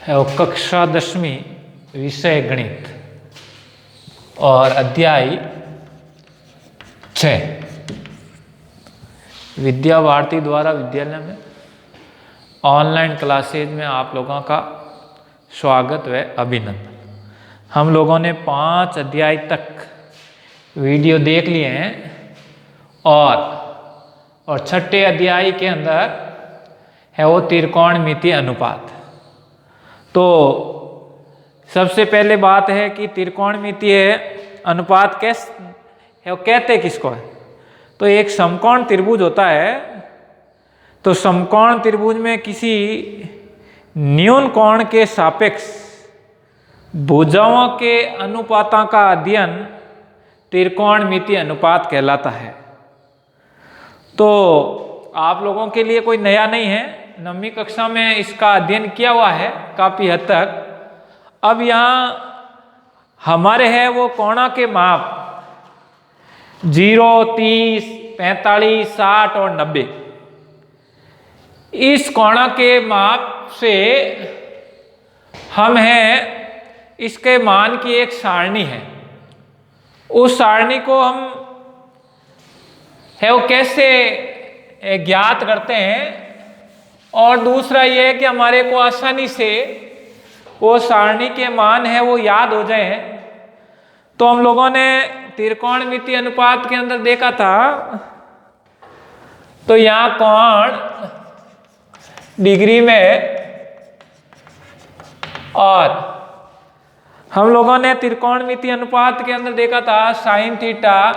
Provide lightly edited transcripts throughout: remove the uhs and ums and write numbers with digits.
है वो कक्षा 10वीं विषय गणित और अध्याय 6 विद्या भारती द्वारा विद्यालय में ऑनलाइन क्लासेज में आप लोगों का स्वागत व अभिनंदन। हम लोगों ने 5 अध्याय तक वीडियो देख लिए हैं और छठे अध्याय के अंदर है वो त्रिकोणमितीय अनुपात। तो सबसे पहले बात है कि त्रिकोणमितीय अनुपात कैसे है, वो कहते किसको है। तो एक समकोण त्रिभुज होता है, तो समकोण त्रिभुज में किसी न्यून कोण के सापेक्ष भुजाओं के अनुपातों का अध्ययन त्रिकोणमितीय अनुपात कहलाता है। तो आप लोगों के लिए कोई नया नहीं है, 9वीं कक्षा में इसका अध्ययन किया हुआ है काफी हद तक। अब यहाँ हमारे है वो कोणों के माप 0, 30, 45, 60 और 90। इस कोणों के माप से हम हैं इसके मान की एक सारणी है, उस सारणी को हम है वो कैसे ज्ञात करते हैं। और दूसरा ये है कि हमारे को आसानी से वो सारणी के मान है वो याद हो जाए। तो हम लोगों ने त्रिकोणमितीय अनुपात के अंदर देखा था, तो यहाँ कोण डिग्री में, और हम लोगों ने त्रिकोणमितीय अनुपात के अंदर देखा था sine theta,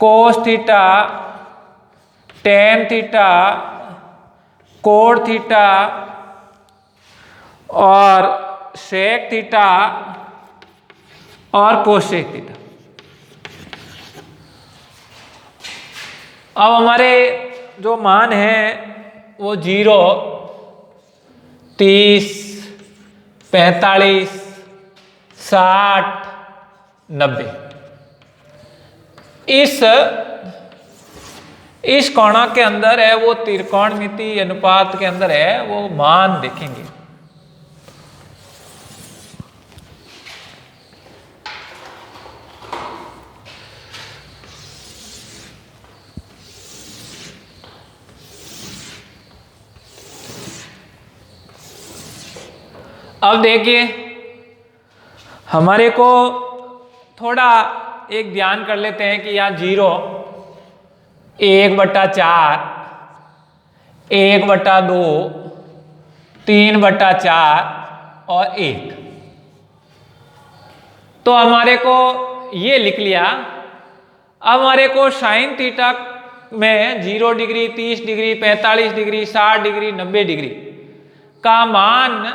cos theta, tan theta, कोण थीटा और सेक थीटा और कोसेक थीटा। अब हमारे जो मान हैं वो 0, 30, 45, 60, 90 इस कोणों के अंदर है वो त्रिकोणमितीय अनुपात के अंदर है वो मान देखेंगे। अब देखिए, हमारे को थोड़ा एक ध्यान कर लेते हैं कि यहाँ 0, 1/4, 1/2, 3/4 और 1। तो हमारे को ये लिख लिया। अब हमारे को साइन थीटा में 0 degree, 30 degree, 45 degree, 60 degree, 90 degree का मान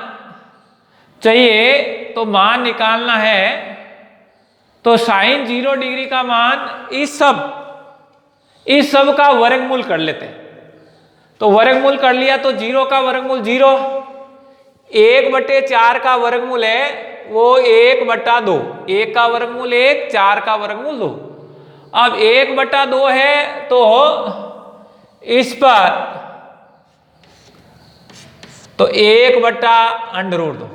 चाहिए। तो मान निकालना है, तो साइन 0 डिग्री का मान इस सब का वर्गमूल कर लेते हैं। तो वर्गमूल कर लिया तो 0 का वर्गमूल 0, 1/4 का वर्गमूल है वो 1/2, 1 का वर्गमूल 1, 4 का वर्गमूल 2। अब 1/2 है तो इस पर तो 1/√2,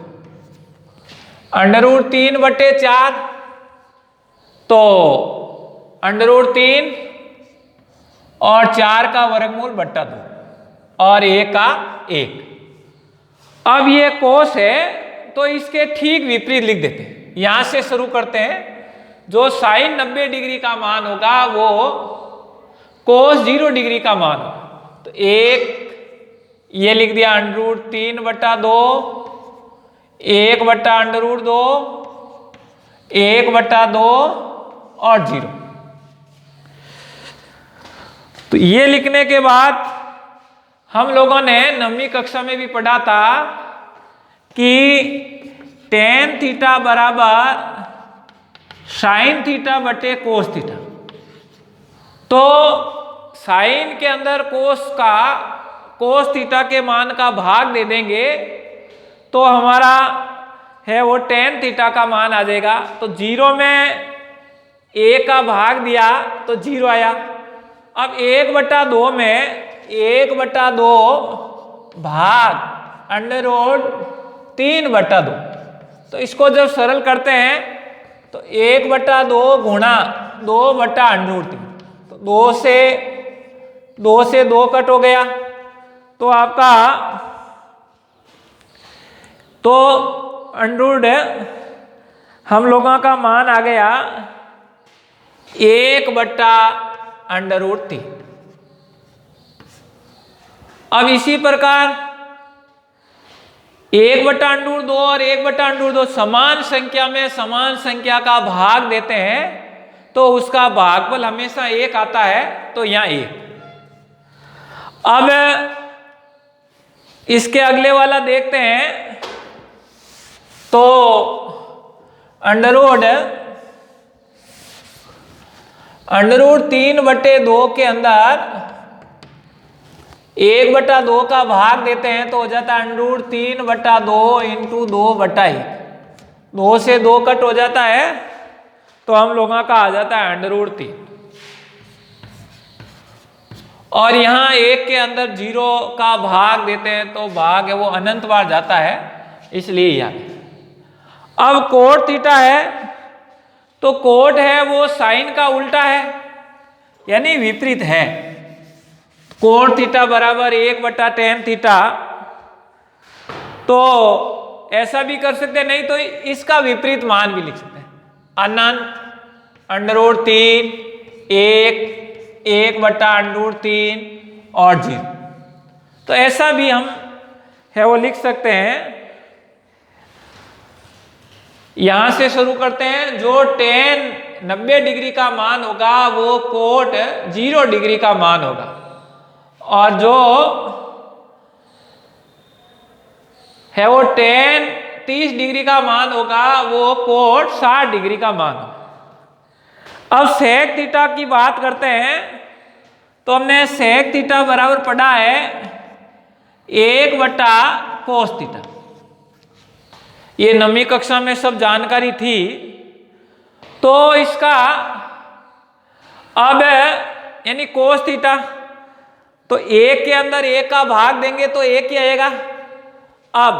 √3/4 तो √3 और 4 का वर्गमूल बट्टा 2 और 1 का 1। अब ये कोस है तो इसके ठीक विपरीत लिख देते हैं। यहां से शुरू करते हैं। जो साइन 90 डिग्री का मान होगा वो कोस 0 डिग्री का मान होगा। तो 1 ये लिख दिया √3/2, 1/√2, 1/2 और 0। तो ये लिखने के बाद हम लोगों ने 9वीं कक्षा में भी पढ़ा था कि टेन थीटा बराबर साइन थीटा बटे कोस थीटा। तो साइन के अंदर कोस थीटा के मान का भाग दे देंगे तो हमारा है वो टेन थीटा का मान आ जाएगा। तो 0 में a का भाग दिया तो 0 आया। अब 1/2 में 1/2 भाग √3/2। तो इसको जब सरल करते हैं तो 1/2 गुणा 2/√3, तो 2 से 2 कट हो गया, तो आपका तो अंडरूट हम लोगों का मान आ गया 1/√3। अब इसी प्रकार 1/√2 और 1/√2 समान संख्या में समान संख्या का भाग देते हैं तो उसका भागफल हमेशा 1 आता है, तो यहां 1। अब इसके अगले वाला देखते हैं, तो √3/2 के अंदर 1/2 का भाग देते हैं तो हो जाता है √3/2 इंटू 2/1। 2 से 2 कट हो जाता है, तो हम लोगों का आ जाता है √3। और यहाँ 1 के अंदर 0 का भाग देते हैं तो भाग है वो अनंत बार जाता है, इसलिए यहाँ। अब कोट थीटा है, तो कोट है वो साइन का उल्टा है, यानी विपरीत है। कोट थीटा बराबर 1/tan थीटा। तो ऐसा भी कर सकते हैं, नहीं तो इसका विपरीत मान भी लिख सकते हैं, अनंत √3 1/√3 और 0। तो ऐसा भी हम है वो लिख सकते हैं। यहां से शुरू करते हैं। जो tan 90 डिग्री का मान होगा वो कोट 0 डिग्री का मान होगा, और जो है वो tan 30 डिग्री का मान होगा वो कोट 60 डिग्री का मान होगा। अब sec थीटा की बात करते हैं, तो हमने sec थीटा बराबर पढ़ा है 1/cos थीटा। ये 9वीं कक्षा में सब जानकारी थी। तो इसका अब यानी cos थीटा, तो 1 के अंदर 1 का भाग देंगे तो 1 ही आएगा। अब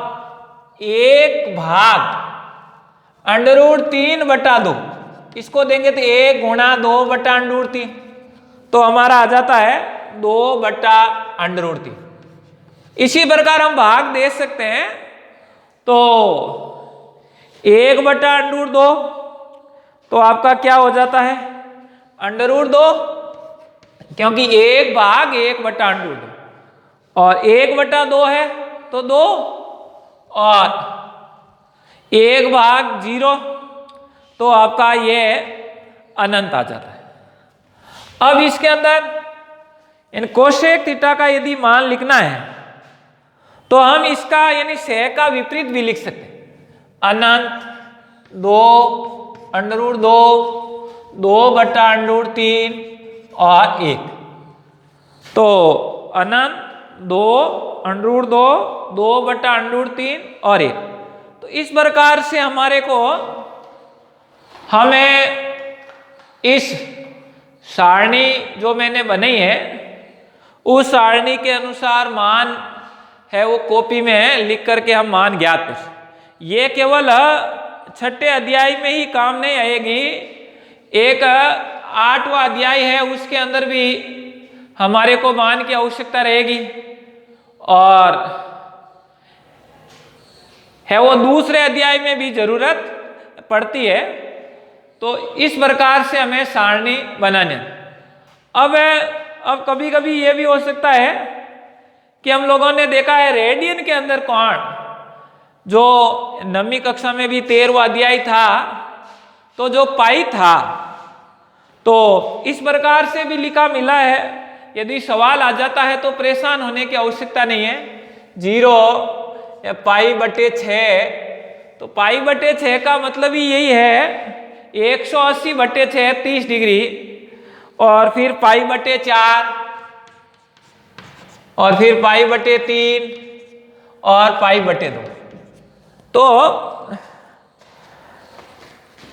1 भाग √3/2 इसको देंगे तो 1 गुणा 2/√3, तो हमारा आ जाता है 2/√3। इसी प्रकार हम भाग दे सकते हैं, तो 1/√2 तो आपका क्या हो जाता है √2, क्योंकि 1 भाग 1/√2 और 1/2 है तो 2, और 1 भाग 0 तो आपका ये अनंत आ जाता है। अब इसके अंदर इन कोसेक थीटा का यदि मान लिखना है तो हम इसका यानी sec का विपरीत भी लिख सकते हैं, अनंत 2/√2 2/√3 और 1। तो अनंत 2/√2 2/√3 और 1। तो इस प्रकार से हमारे को हमें इस सारणी जो मैंने बनाई है उस सारणी के अनुसार मान है वो कॉपी में लिख करके हम मान ज्ञात कर सकते। ये केवल 6ठे अध्याय में ही काम नहीं आएगी, एक 8वां अध्याय है उसके अंदर भी हमारे को मान की आवश्यकता रहेगी, और है वो दूसरे अध्याय में भी जरूरत पड़ती है। तो इस प्रकार से हमें सारणी बनाने। अब कभी कभी ये भी हो सकता है कि हम लोगों ने देखा है रेडियन के अंदर कोण, जो 9वीं कक्षा में भी 13वां अध्याय था, तो जो पाई था, तो इस प्रकार से भी लिखा मिला है। यदि सवाल आ जाता है तो परेशान होने की आवश्यकता नहीं है। 0 या π/6, तो π/6 का मतलब ही यही है 180/6 30 डिग्री, और फिर π/4 और फिर π/3 और π/2। तो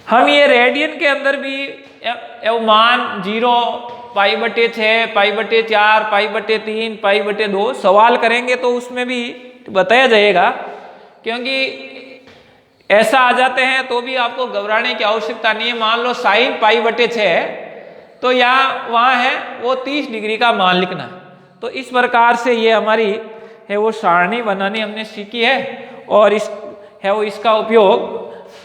हम ये रेडियन के अंदर भी मान 0 π/6 π/4 π/3 π/2 सवाल करेंगे तो उसमें भी बताया जाएगा, क्योंकि ऐसा आ जाते हैं तो भी आपको घबराने की आवश्यकता नहीं है। मान लो साइन पाई बटे 6 है, तो यहाँ वहाँ है वो 30 डिग्री का मान लिखना। तो इस प्रकार से ये हमारी है वो सारणी बनानी हमने सीखी है, और इस है वो इसका उपयोग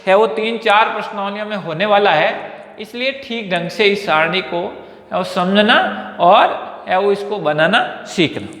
है वो 3-4 प्रश्नावलियों में होने वाला है। इसलिए ठीक ढंग से इस सारणी को है वो समझना और है वो इसको बनाना सीखना।